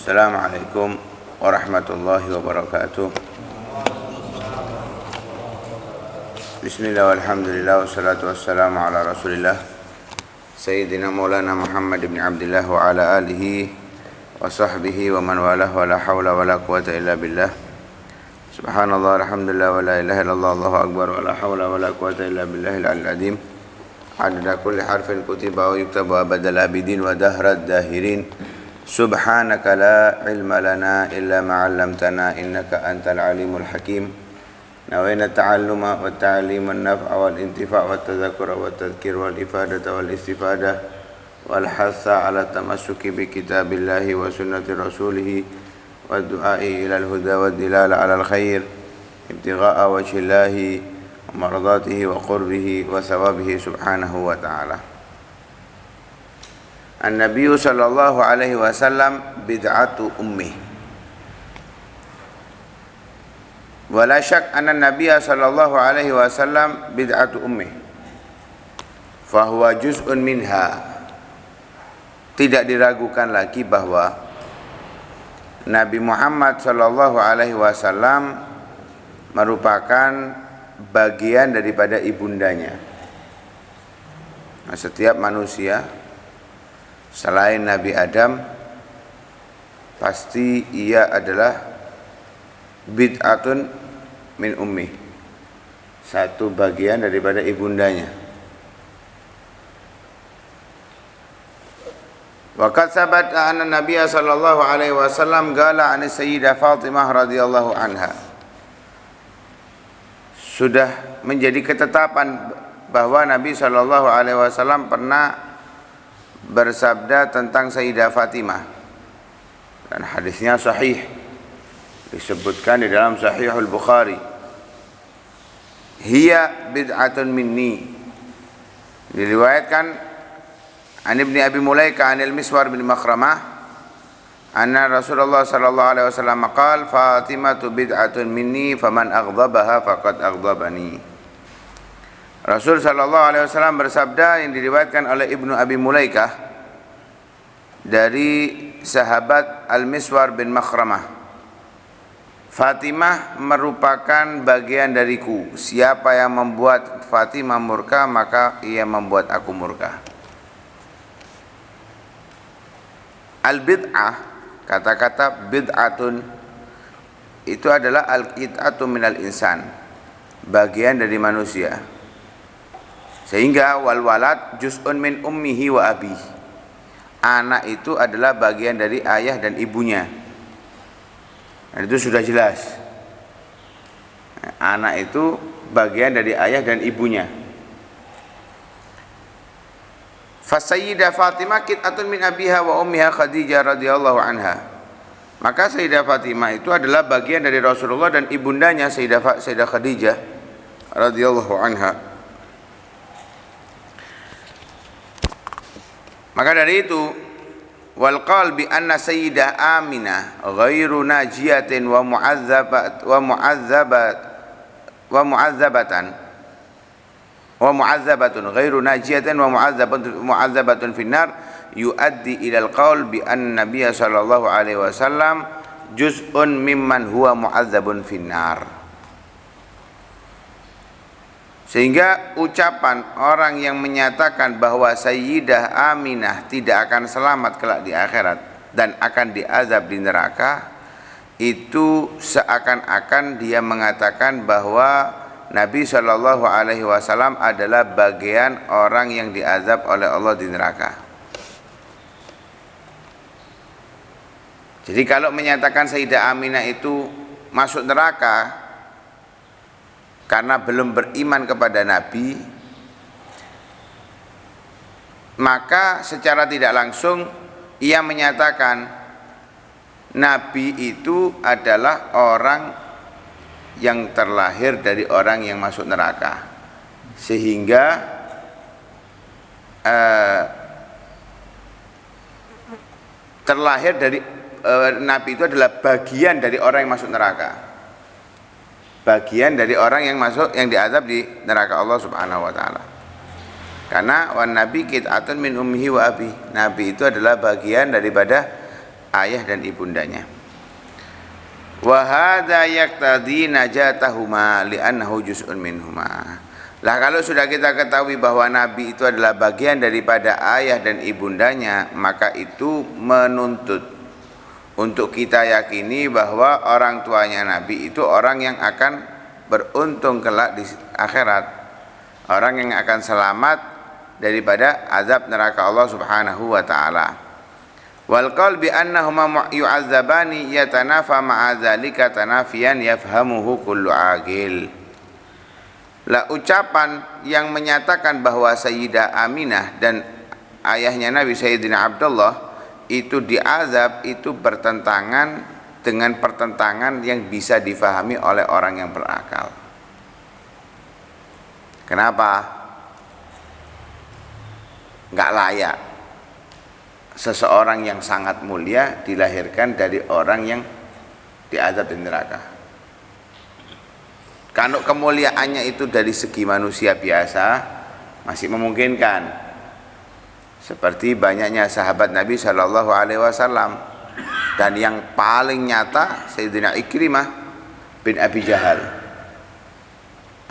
Assalamualaikum warahmatullahi wabarakatuh. Bismillah walhamdulillah wassalatu wassalamu ala rasulillah Sayyidina maulana Muhammad ibn Abdillah wa ala alihi wa sahbihi wa man walah wa la hawla wa la quwata illa billah. Subhanallah alhamdulillah wa la ilaha illallah Allahu akbar wa la hawla wa la quwata illa billahil aliyyil azim. Adada kulli harfin kutiba wa yuktabu abadal abidin wa dahrad dahirin. Subhanaka la ilma lana illa ma 'allamtana innaka antal alimul hakim. Nawayna ta'alluma wa ta'lima an-naf'a wal intifa' wa tadhakkura wa tadhkir wal ifadata wal istifadah wal hassa 'ala tamassuki bi kitabillahi wa sunnati rasulih wa du'a'i ila al-huda wa dilala 'ala al-khair ibtigha'a wajhillahi wa mardatihi wa qurbihi wa thawabihi subhanahu wa ta'ala. An-Nabi sallallahu alaihi wasallam bid'atu ummi. Wala syak anna Nabi sallallahu alaihi wasallam bid'atu ummi. Fahuwa juz'un minha. Tidak diragukan lagi bahwa Nabi Muhammad sallallahu alaihi wasallam merupakan bagian daripada ibundanya. Nah, setiap manusia selain Nabi Adam pasti ia adalah bid'atun min ummi, satu bagian daripada ibundanya. Waqad sabata anna Nabiy sallallahu alaihi wasallam qala an Sayyidah Fatimah radhiyallahu anha. Sudah menjadi ketetapan bahwa Nabi sallallahu alaihi wasallam pernah bersabda tentang Sayyidah Fatimah, dan hadisnya sahih, disebutkan di dalam Sahihul Bukhari. Hiya bid'atun minni. Diriwayatkan an Ibni Abi Mulaika anil Miswar bin Makhramah anna Rasulullah sallallahu alaihi wasallam qala Fatimatu bid'atun minni faman aghdabaha faqad aghdabani. Rasul sallallahu alaihi wasallam bersabda, yang diriwayatkan oleh Ibnu Abi Mulaikah dari sahabat Al-Miswar bin Makhramah, Fatimah merupakan bagian dariku. Siapa yang membuat Fatimah murka, maka ia membuat aku murka. Al-bid'ah, kata-kata bid'atun itu adalah al-qit'atu minal insan, bagian dari manusia. Sehingga wal walad juz'un min ummihi wa abihi. Anak itu adalah bagian dari ayah dan ibunya. Dan itu sudah jelas. Anak itu bagian dari ayah dan ibunya. Fasayyidah Fatimah qit'atun min abiha wa ummiha Khadijah radhiyallahu anha. Maka Sayyidah Fatimah itu adalah bagian dari Rasulullah dan ibundanya Sayyidah Khadijah radhiyallahu anha. Maka dari itu, wal qal bi anna Sayyidah Aminah ghairu najiyatin wa mu'azzabatun ghairu najiyatin wa mu'azzabatun finnar yuaddi ila al-qaul bi anna Nabiy sallallahu alaihi wasallam juz'un mimman huwa mu'azzabun finnar. Sehingga ucapan orang yang menyatakan bahwa Sayyidah Aminah tidak akan selamat kelak di akhirat dan akan diazab di neraka, itu seakan-akan dia mengatakan bahwa Nabi Shallallahu Alaihi Wasallam adalah bagian orang yang diazab oleh Allah di neraka. Jadi kalau menyatakan Sayyidah Aminah itu masuk neraka karena belum beriman kepada Nabi, maka secara tidak langsung ia menyatakan Nabi itu adalah orang yang terlahir dari orang yang masuk neraka, sehingga terlahir dari Nabi itu adalah bagian dari orang yang masuk neraka, bagian dari orang yang masuk, yang diazab di neraka Allah Subhanahu wa taala. Karena wan nabi qit'atun min ummihi wa abi. Nabi itu adalah bagian daripada ayah dan ibundanya. Wa hadza yaqtadi najatahuma li'annahu juz'un minhuma. Lah kalau sudah kita ketahui bahwa Nabi itu adalah bagian daripada ayah dan ibundanya, maka itu menuntut untuk kita yakini bahwa orang tuanya Nabi itu orang yang akan beruntung kelak di akhirat, orang yang akan selamat daripada azab neraka Allah Subhanahu wa taala. Wal qaul bi annahuma yu'adzabani yatanafa ma'a dzalika tanafiyan yafhamuhu kullu aqil. La ucapan yang menyatakan bahwa Sayyidah Aminah dan ayahnya Nabi Sayyidina Abdullah itu diazab itu bertentangan dengan pertentangan yang bisa difahami oleh orang yang berakal. Kenapa? Enggak layak seseorang yang sangat mulia dilahirkan dari orang yang diazab di neraka. Kalau kemuliaannya itu dari segi manusia biasa masih memungkinkan, seperti banyaknya sahabat Nabi Shallallahu Alaihi Wasallam, dan yang paling nyata Sayyidina Ikrimah bin Abi Jahal,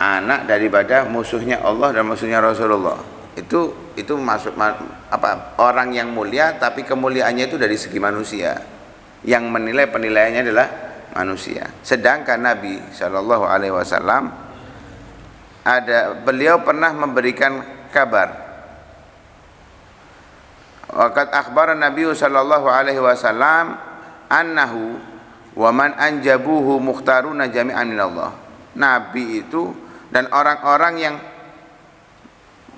anak daripada musuhnya Allah dan musuhnya Rasulullah. Itu masuk orang yang mulia, tapi kemuliaannya itu dari segi manusia, yang menilai penilaiannya adalah manusia. Sedangkan Nabi Shallallahu Alaihi Wasallam beliau pernah memberikan kabar. Waqad akhbara Nabi Shallallahu Alaihi Wasallam annahu wa man anjabuhu mukhtaruna jami'an minallah. Nabi itu dan orang-orang yang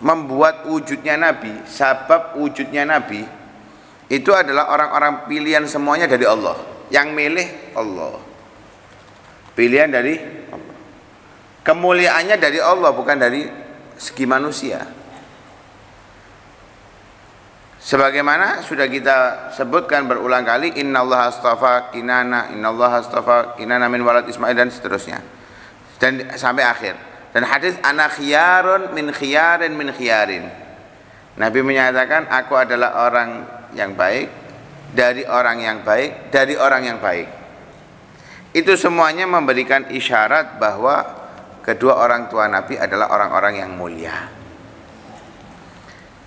membuat wujudnya Nabi, sebab wujudnya Nabi itu adalah orang-orang pilihan semuanya dari Allah. Yang milih Allah, pilihan dari Allah, kemuliaannya dari Allah, bukan dari segi manusia. Sebagaimana sudah kita sebutkan berulang kali, innallaha astafa Kinana min walad Ismail, dan seterusnya, dan sampai akhir. Dan hadis ana khiyarun min khiyarin. Nabi menyatakan aku adalah orang yang baik dari orang yang baik dari orang yang baik. Itu semuanya memberikan isyarat bahwa kedua orang tua Nabi adalah orang-orang yang mulia.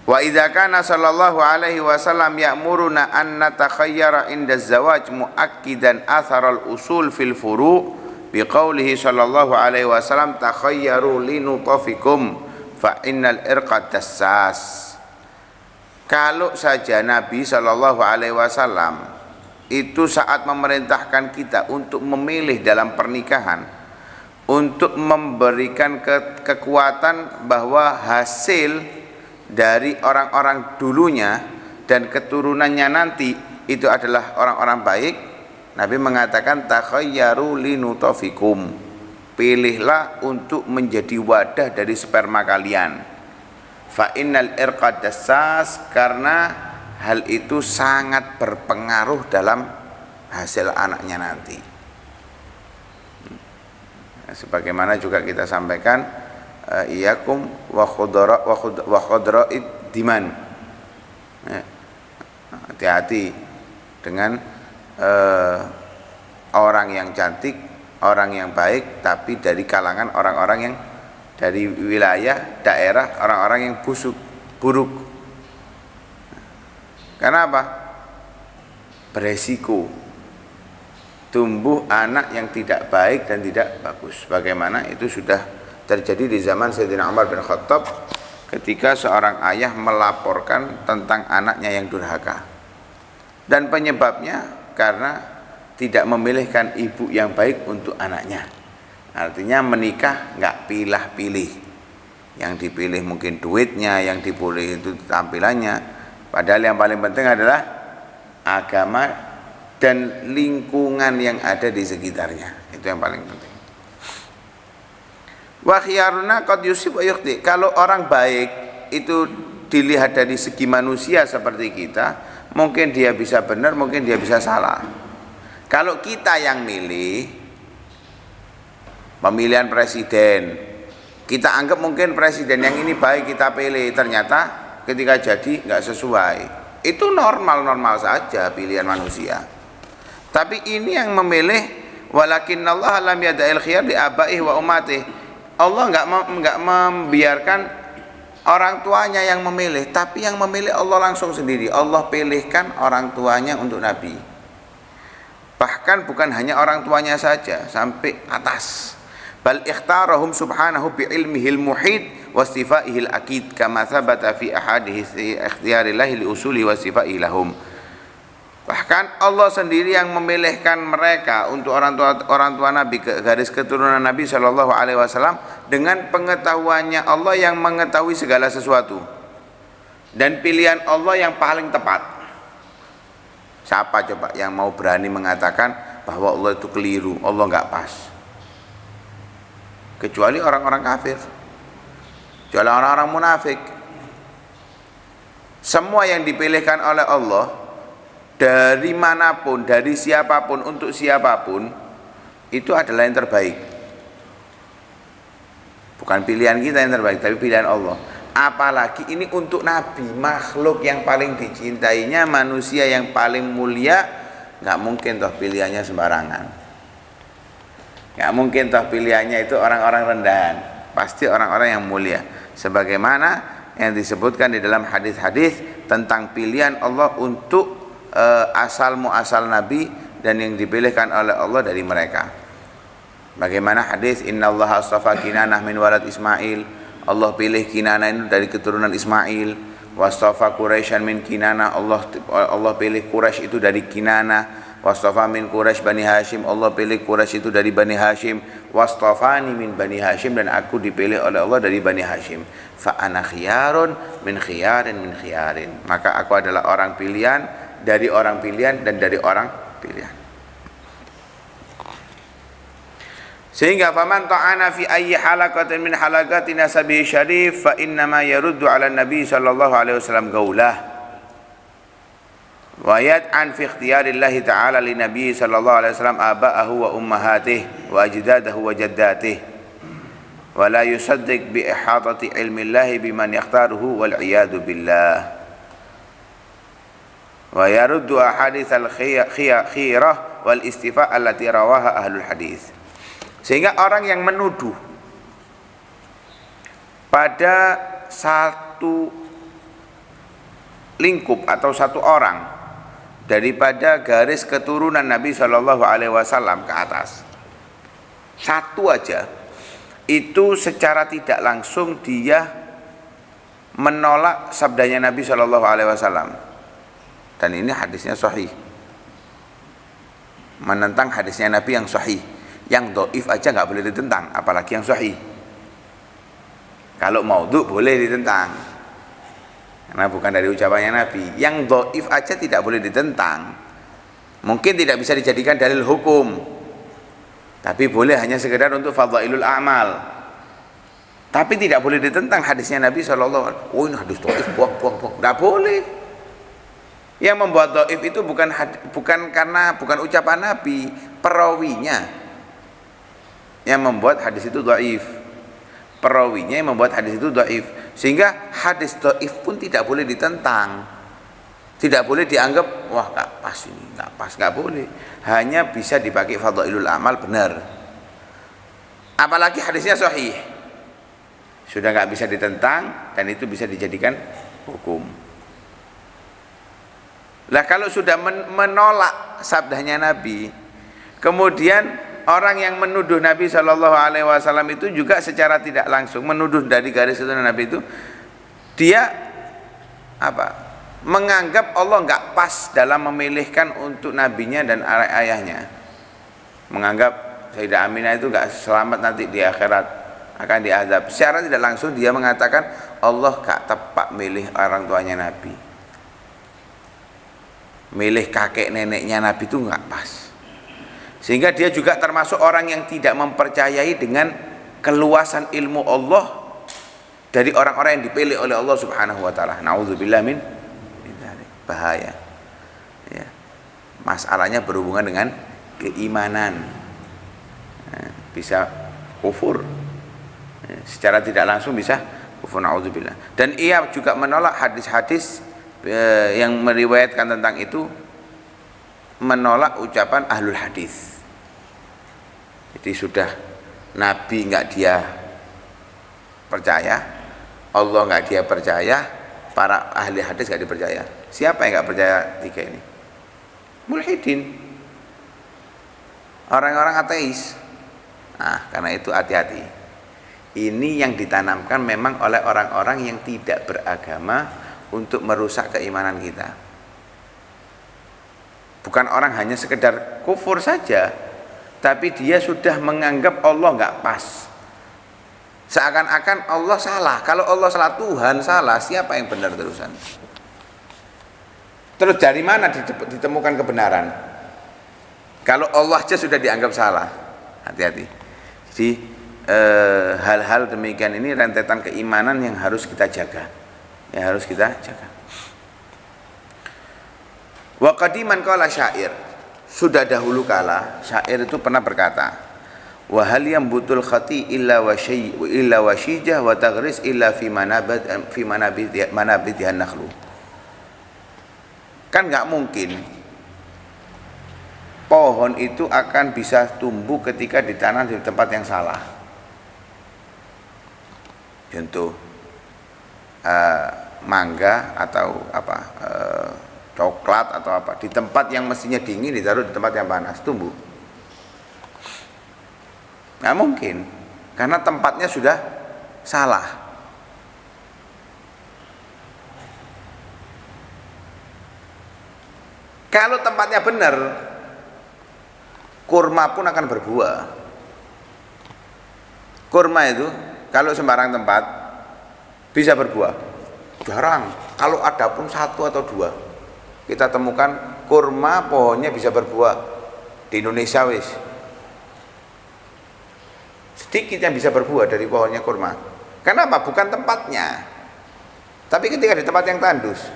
Wa idza kana sallallahu alaihi wasallam ya'muruna an natakhayyara inda zawaj muakkidan atharal usul fil furu' biqaulihi sallallahu alaihi wasallam takhayyaru linutafikum fa innal irqa dassas. Kalau saja Nabi sallallahu alaihi wasallam itu saat memerintahkan kita untuk memilih dalam pernikahan, untuk memberikan kekuatan bahwa hasil dari orang-orang dulunya dan keturunannya nanti itu adalah orang-orang baik, Nabi mengatakan takhayyaru linutafikum, pilihlah untuk menjadi wadah dari sperma kalian. Fa innal irqa dassas, karena hal itu sangat berpengaruh dalam hasil anaknya nanti. Sebagaimana juga kita sampaikan, iyakum wa khudra'id diman. Hati-hati dengan orang yang cantik, orang yang baik, tapi dari kalangan orang-orang yang dari wilayah, daerah, orang-orang yang buruk. Karena apa? Beresiko tumbuh anak yang tidak baik dan tidak bagus. Bagaimana itu sudah terjadi di zaman Sayyidina Umar bin Khattab ketika seorang ayah melaporkan tentang anaknya yang durhaka. Dan penyebabnya karena tidak memilihkan ibu yang baik untuk anaknya. Artinya menikah nggak pilih-pilih. Yang dipilih mungkin duitnya, yang dipilih itu tampilannya. Padahal yang paling penting adalah agama dan lingkungan yang ada di sekitarnya. Itu yang paling penting. Wa khiyaruna qad yusib wa yukhti. Kalau orang baik itu dilihat dari segi manusia seperti kita, mungkin dia bisa benar, mungkin dia bisa salah. Kalau kita yang milih pemilihan presiden, kita anggap mungkin presiden yang ini baik, kita pilih, ternyata ketika jadi nggak sesuai. Itu normal-normal saja pilihan manusia. Tapi ini yang memilih, walakinnallaha lam yada'il khiyar li abaihi wa ummatihi. Allah enggak membiarkan orang tuanya yang memilih, tapi yang memilih Allah langsung sendiri. Allah pilihkan orang tuanya untuk Nabi. Bahkan bukan hanya orang tuanya saja, sampai atas. Bal ikhtarahum subhanahu bi ilmihil muhit wa sifaihil akid kama thabata fi ahadith ikhtiyarillahi li usuli wa sifaihi lahum. Bahkan Allah sendiri yang memilihkan mereka untuk orang tua Nabi, garis keturunan Nabi Shallallahu Alaihi Wasallam, dengan pengetahuannya Allah yang mengetahui segala sesuatu, dan pilihan Allah yang paling tepat. Siapa coba yang mau berani mengatakan bahwa Allah itu keliru, Allah nggak pas? Kecuali orang-orang kafir, kecuali orang-orang munafik. Semua yang dipilihkan oleh Allah, dari manapun, dari siapapun, untuk siapapun, itu adalah yang terbaik. Bukan pilihan kita yang terbaik, tapi pilihan Allah. Apalagi ini untuk Nabi, makhluk yang paling dicintainya, manusia yang paling mulia. Nggak mungkin toh pilihannya sembarangan. Nggak mungkin toh pilihannya itu orang-orang rendahan. Pasti orang-orang yang mulia. Sebagaimana yang disebutkan di dalam hadis-hadis tentang pilihan Allah untuk asal muasal Nabi dan yang dipilihkan oleh Allah dari mereka. Bagaimana hadis innallaha astafa Kinanah min walad Ismail, Allah pilih Kinanah itu dari keturunan Ismail. Wastafa Quraisyan min Kinanah, Allah pilih Quraisy itu dari Kinanah. Wastafa min Quraisy Bani Hashim, Allah pilih Quraisy itu dari Bani Hashim. Wastafani min Bani Hashim, dan aku dipilih oleh Allah dari Bani Hashim. Fa ana khiyarun min khiyarin min khiyarin, maka aku adalah orang pilihan dari orang pilihan dan dari orang pilihan. Sehingga faman ta'ana fi ayyi halaqatin min halaqati nasabihi syarif fa innama yaruddu 'ala nabi sallallahu alaihi wasallam qaulah wa yad'an fi ikhtiyarillahi ta'ala li nabi sallallahu alaihi wasallam aba'ahu wa ummahatihi wa ajdadahu wa jaddatihi wa la yusaddiq bi ihatati ilmillahi biman yakhtaruhu wal iyadu billah. Wa yaruddu ahadits al-khirah wal istifa allati rawaha ahlul hadis. Sehingga orang yang menuduh pada satu lingkup atau satu orang daripada garis keturunan Nabi Shallallahu Alaihi Wasallam ke atas, satu aja, itu secara tidak langsung dia menolak sabdanya Nabi Shallallahu Alaihi Wasallam. Dan ini hadisnya sahih, menentang hadisnya Nabi yang sahih. Yang dhaif aja nggak boleh ditentang, apalagi yang sahih. Kalau maudhu boleh ditentang, karena bukan dari ucapannya Nabi. Yang dhaif aja tidak boleh ditentang. Mungkin tidak bisa dijadikan dalil hukum, tapi boleh hanya sekedar untuk fadhailul a'mal. Tapi tidak boleh ditentang hadisnya Nabi SAW. Oh ini hadis dhaif, buang. Nggak boleh. Yang membuat dhaif itu bukan ucapan Nabi, perawinya yang membuat hadis itu dhaif. Perawinya yang membuat hadis itu dhaif. Sehingga hadis dhaif pun tidak boleh ditentang. Tidak boleh dianggap wah enggak pas ini, enggak pas, enggak boleh. Hanya bisa dipakai fadhailul amal, benar. Apalagi hadisnya sahih. Sudah enggak bisa ditentang dan itu bisa dijadikan hukum. Lah kalau sudah menolak sabdanya Nabi, kemudian orang yang menuduh Nabi Shallallahu Alaihi Wasallam itu juga secara tidak langsung menuduh dari garis keturunan Nabi itu, dia menganggap Allah nggak pas dalam memilihkan untuk nabinya dan ayahnya, menganggap Sayyidah Aminah itu nggak selamat nanti di akhirat, akan diazab. Secara tidak langsung dia mengatakan Allah nggak tepat milih orang tuanya Nabi, milih kakek neneknya Nabi itu nggak pas. Sehingga dia juga termasuk orang yang tidak mempercayai dengan keluasan ilmu Allah dari orang-orang yang dipilih oleh Allah Subhanahu wa taala. Nauzubillah min dzalik. Bahaya. Ya. Masalahnya berhubungan dengan keimanan. Bisa kufur. Secara tidak langsung bisa kufur, nauzubillah. Dan ia juga menolak hadis-hadis yang meriwayatkan tentang itu menolak ucapan ahlul hadis. Jadi sudah Nabi nggak dia percaya, Allah nggak dia percaya, para ahli hadis nggak dipercaya. Siapa yang nggak percaya tiga ini? Mulhidin, orang-orang ateis. Nah, karena itu hati-hati. Ini yang ditanamkan memang oleh orang-orang yang tidak beragama untuk merusak keimanan kita. Bukan orang hanya sekedar kufur saja, tapi dia sudah menganggap Allah nggak pas. Seakan-akan Allah salah. Kalau Allah salah, Tuhan salah, siapa yang benar terusan? Terus dari mana ditemukan kebenaran? Kalau Allah saja sudah dianggap salah. Hati-hati. Jadi hal-hal demikian ini rentetan keimanan yang harus kita jaga. Yang harus kita jaga. Wa qadiman qala syair. Sudah dahulu kala syair itu pernah berkata, wa hal yambutul khati illa washijah wa taghris illa fi manabidhihan nakhlu. Kan nggak mungkin pohon itu akan bisa tumbuh ketika ditanam di tempat yang salah. Contoh mangga atau coklat atau apa, di tempat yang mestinya dingin ditaruh di tempat yang panas, tumbuh? Nggak mungkin, karena tempatnya sudah salah. Kalau tempatnya benar, kurma pun akan berbuah. Kurma itu kalau sembarang tempat bisa berbuah, jarang. Kalau ada pun satu atau dua. Kita temukan kurma pohonnya bisa berbuah di Indonesia wis. Sedikit yang bisa berbuah dari pohonnya kurma. Kenapa? Bukan tempatnya. Tapi ketika di tempat yang tandus,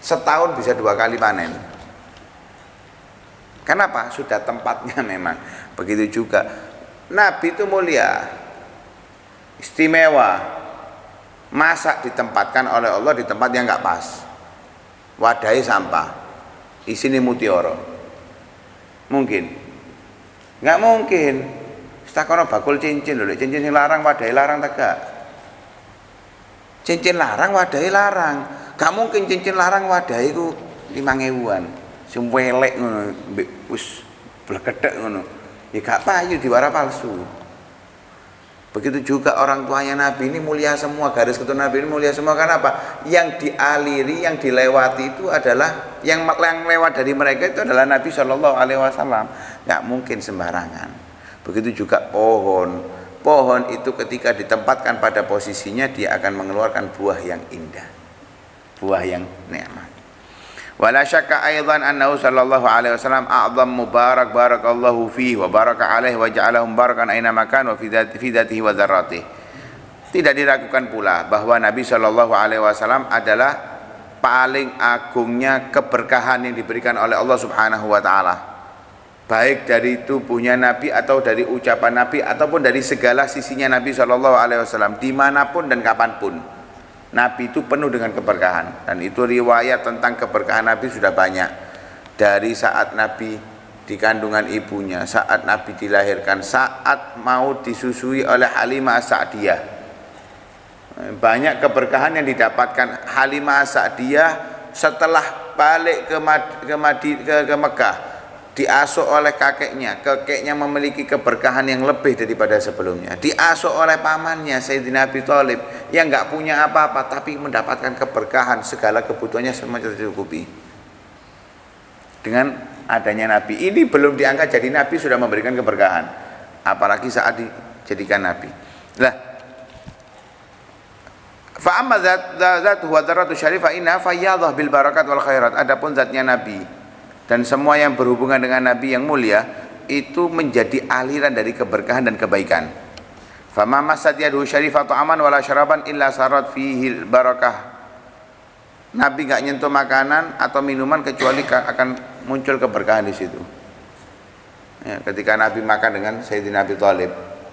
setahun bisa 2 kali panen. Kenapa? Sudah tempatnya memang. Begitu juga Nabi itu mulia, istimewa. Masa ditempatkan oleh Allah di tempat yang nggak pas, wadai sampah, di sini mutiara, mungkin? Nggak mungkin. Setakono bakul cincin dulu, cincin larang, wadai larang tegak. Cincin larang, wadai larang. Gak mungkin cincin larang wadai itu 5.000-an, semwelek ngono, wis blekedek ngono. Ya gak payu diwara palsu. Begitu juga orang tuanya Nabi ini mulia semua, garis keturunan Nabi ini mulia semua. Karena apa? Yang dialiri, yang dilewati itu adalah yang lewat dari mereka itu adalah Nabi Shallallahu Alaihi Wasallam. Nggak mungkin sembarangan. Begitu juga pohon itu ketika ditempatkan pada posisinya dia akan mengeluarkan buah yang indah, buah yang nikmat. Wala syakka aidan annahu sallallahu alaihi wasallam a'zam mubarak barakallahu fihi wa baraka alaihi wa ja'alahu mubarakan aina makan wa fi dzatihi wa dzarratihi. Tidak diragukan pula bahwa Nabi sallallahu alaihi wasallam adalah paling agungnya keberkahan yang diberikan oleh Allah Subhanahu wa taala. Baik dari tubuhnya Nabi atau dari ucapan Nabi ataupun dari segala sisinya Nabi sallallahu alaihi wasallam dimanapun dan kapanpun. Nabi itu penuh dengan keberkahan, dan itu riwayat tentang keberkahan Nabi sudah banyak. Dari saat Nabi di kandungan ibunya, saat Nabi dilahirkan, saat mau disusui oleh Halimah As-Sa'diyah. Banyak keberkahan yang didapatkan Halimah As-Sa'diyah setelah balik ke Mekah. Diasuh oleh kakeknya memiliki keberkahan yang lebih daripada sebelumnya. Diasuh oleh pamannya Sayyidina Abi Thalib yang nggak punya apa-apa tapi mendapatkan keberkahan, segala kebutuhannya semua tercukupi. Dengan adanya Nabi ini belum diangkat jadi Nabi sudah memberikan keberkahan, apalagi saat dijadikan Nabi. Lah, fa amma zat huwa dzarratu syarifah inna fayyadhah bil barakat wal khairat. Adapun zatnya Nabi dan semua yang berhubungan dengan Nabi yang mulia itu menjadi aliran dari keberkahan dan kebaikan. Fama massat yaduhu syarifatu aman wala syaraban illa sarat fihi barakah. Nabi enggak nyentuh makanan atau minuman kecuali akan muncul keberkahan di situ. Ya, ketika Nabi makan dengan Sayyidina Abi Thalib,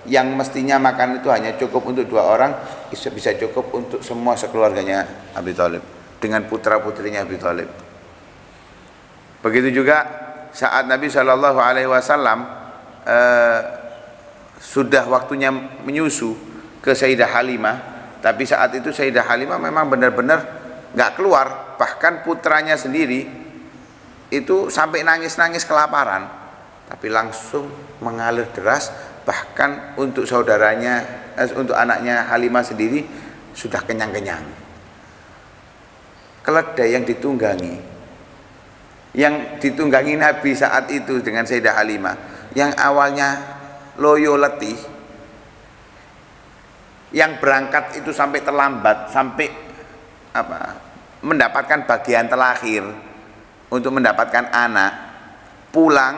yang mestinya makan itu hanya cukup untuk 2 orang, bisa cukup untuk semua sekeluarganya Abi Thalib dengan putra-putrinya Abi Thalib. Begitu juga saat Nabi Shallallahu Alaihi Wasallam sudah waktunya menyusu ke Sayyidah Halimah, tapi saat itu Sayyidah Halimah memang benar-benar nggak keluar, bahkan putranya sendiri itu sampai nangis-nangis kelaparan, tapi langsung mengalir deras, bahkan untuk saudaranya, untuk anaknya Halimah sendiri sudah kenyang-kenyang. Keledai yang ditunggangi Nabi saat itu dengan Sayyidah Halimah, yang awalnya loyo letih, yang berangkat itu sampai terlambat, sampai mendapatkan bagian terakhir untuk mendapatkan anak, pulang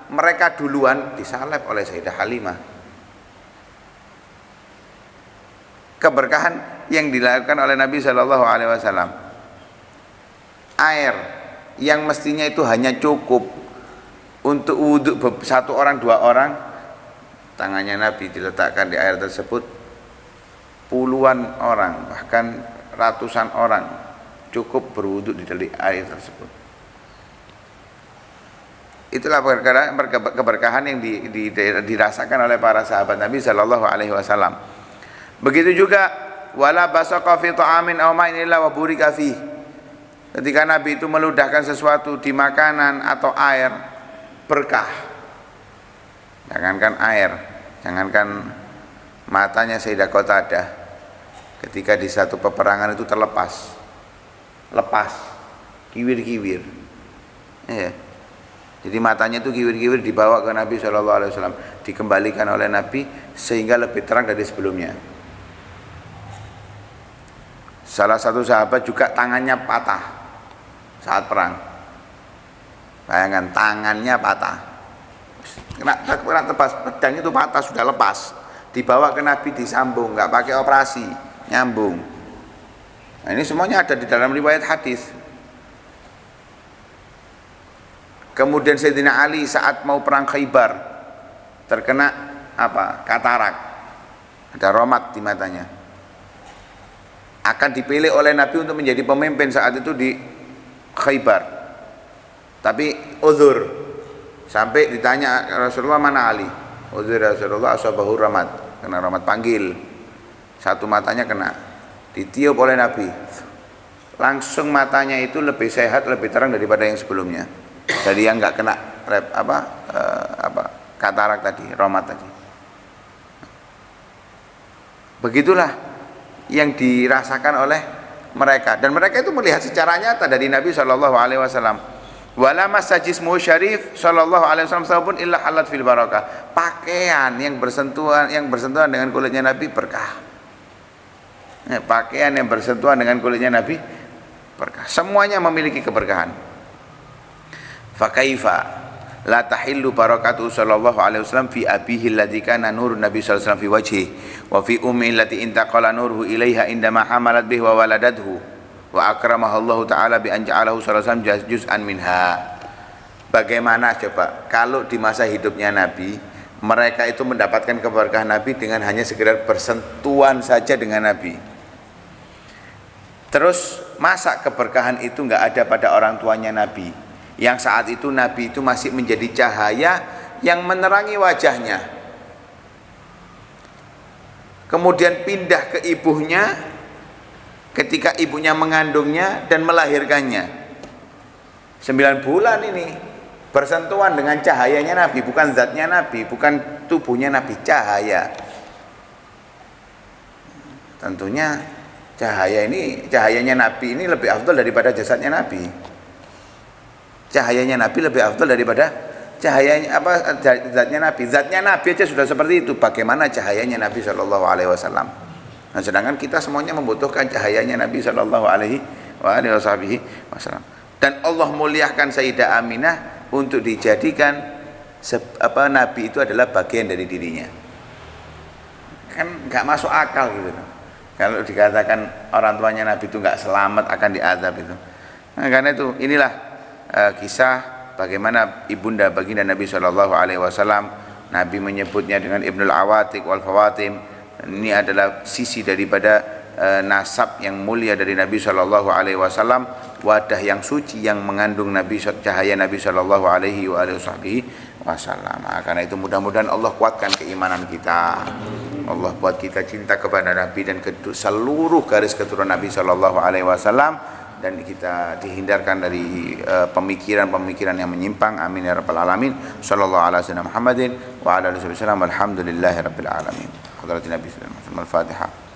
mereka duluan disalib oleh Sayyidah Halimah. Keberkahan yang dilakukan oleh Nabi Shallallahu Alaihi Wasallam, air yang mestinya itu hanya cukup untuk wudhu satu orang dua orang, tangannya Nabi diletakkan di air tersebut, puluhan orang bahkan ratusan orang cukup berwudhu di air tersebut. Itulah keberkahan yang dirasakan oleh para sahabat Nabi Shallallahu Alaihi Wasallam. Begitu juga wala basaqa fi ta'amin aw ma'in illa wa burika fihi. Ketika Nabi itu meludahkan sesuatu di makanan atau air, berkah. Jangankan air, jangankan matanya Sayyidah Qatadah ketika di satu peperangan itu lepas kiwir-kiwir, ya. Jadi matanya itu kiwir-kiwir dibawa ke Nabi SAW, dikembalikan oleh Nabi sehingga lebih terang dari sebelumnya. Salah satu sahabat juga tangannya patah saat perang. Bayangkan tangannya patah, kena tebas pedang itu patah, sudah lepas, dibawa ke Nabi disambung, nggak pakai operasi, nyambung. Nah, ini semuanya ada di dalam riwayat hadis. Kemudian Sayyidina Ali saat mau perang Khaybar terkena katarak, ada romat di matanya. Akan dipilih oleh Nabi untuk menjadi pemimpin saat itu di Khaybar, tapi uzur, sampai ditanya Rasulullah, mana Ali? Uzur Rasulullah, asabahu ramat, kena ramat panggil, satu matanya kena, ditiup oleh Nabi, langsung matanya itu lebih sehat, lebih terang daripada yang sebelumnya, dari yang nggak kena katarak tadi, ramat tadi. Begitulah yang dirasakan oleh mereka, dan mereka itu melihat secara nyata dari Nabi Shallallahu Alaihi Wasallam. Wala masajismu syarif Shallallahu Alaihi Wasallam sabun illa halat fil barakah. Pakaian yang bersentuhan dengan kulitnya Nabi berkah. Pakaian yang bersentuhan dengan kulitnya Nabi berkah. Semuanya memiliki keberkahan. Fakaifa la tahillu barakatuhu sallallahu alaihi wasallam fi abihi alladhi kana nurun nabi sallallahu alaihi wasallam fi wajhihi wa fi ummi allati intaqala nuruhu ilaiha indama hamalat bihi wa waladathu wa akramahu Allah taala bi an ja'alahu sallallahu alaihi wasallam juz'an minha. Bagaimana coba kalau di masa hidupnya Nabi mereka itu mendapatkan keberkahan Nabi dengan hanya sekedar bersentuhan saja dengan Nabi. Terus masa keberkahan itu enggak ada pada orang tuanya Nabi, yang saat itu Nabi itu masih menjadi cahaya yang menerangi wajahnya, kemudian pindah ke ibunya ketika ibunya mengandungnya dan melahirkannya. 9 bulan ini bersentuhan dengan cahayanya Nabi, bukan zatnya Nabi, bukan tubuhnya Nabi, cahaya. Tentunya cahayanya Nabi ini lebih afdal daripada jasadnya Nabi. Cahayanya Nabi lebih afdal daripada cahayanya zatnya Nabi. Zatnya Nabi aja sudah seperti itu, bagaimana cahayanya Nabi Shallallahu Alaihi Wasallam. Nah, sedangkan kita semuanya membutuhkan cahayanya Nabi Shallallahu Alaihi Wasallam. Dan Allah muliakan Sayyidah Aminah untuk dijadikan Nabi itu adalah bagian dari dirinya. Kan nggak masuk akal gitu. Kalau dikatakan orang tuanya Nabi itu nggak selamat, akan diazab itu. Nah, karena itu inilah kisah bagaimana ibunda baginda Nabi Shallallahu Alaihi Wasallam. Nabi menyebutnya dengan Ibnul Awatik wal Fawatim, Ini adalah sisi daripada nasab yang mulia dari Nabi sallallahu alaihi wasallam, wadah yang suci yang mengandung cahaya Nabi sallallahu alaihi wasallam. Karena itu mudah-mudahan Allah kuatkan keimanan kita. Allah buat kita cinta kepada Nabi dan seluruh garis keturunan Nabi sallallahu alaihi wasallam, dan kita dihindarkan dari pemikiran-pemikiran yang menyimpang. Amin ya rabbal alamin. Sallallahu alaihi wasallam Muhammadin wa ala alihi wasallam. Alhamdulillahirabbil alamin. Hadratin Nabi sallallahu alaihi wasallam. Al-Fatihah.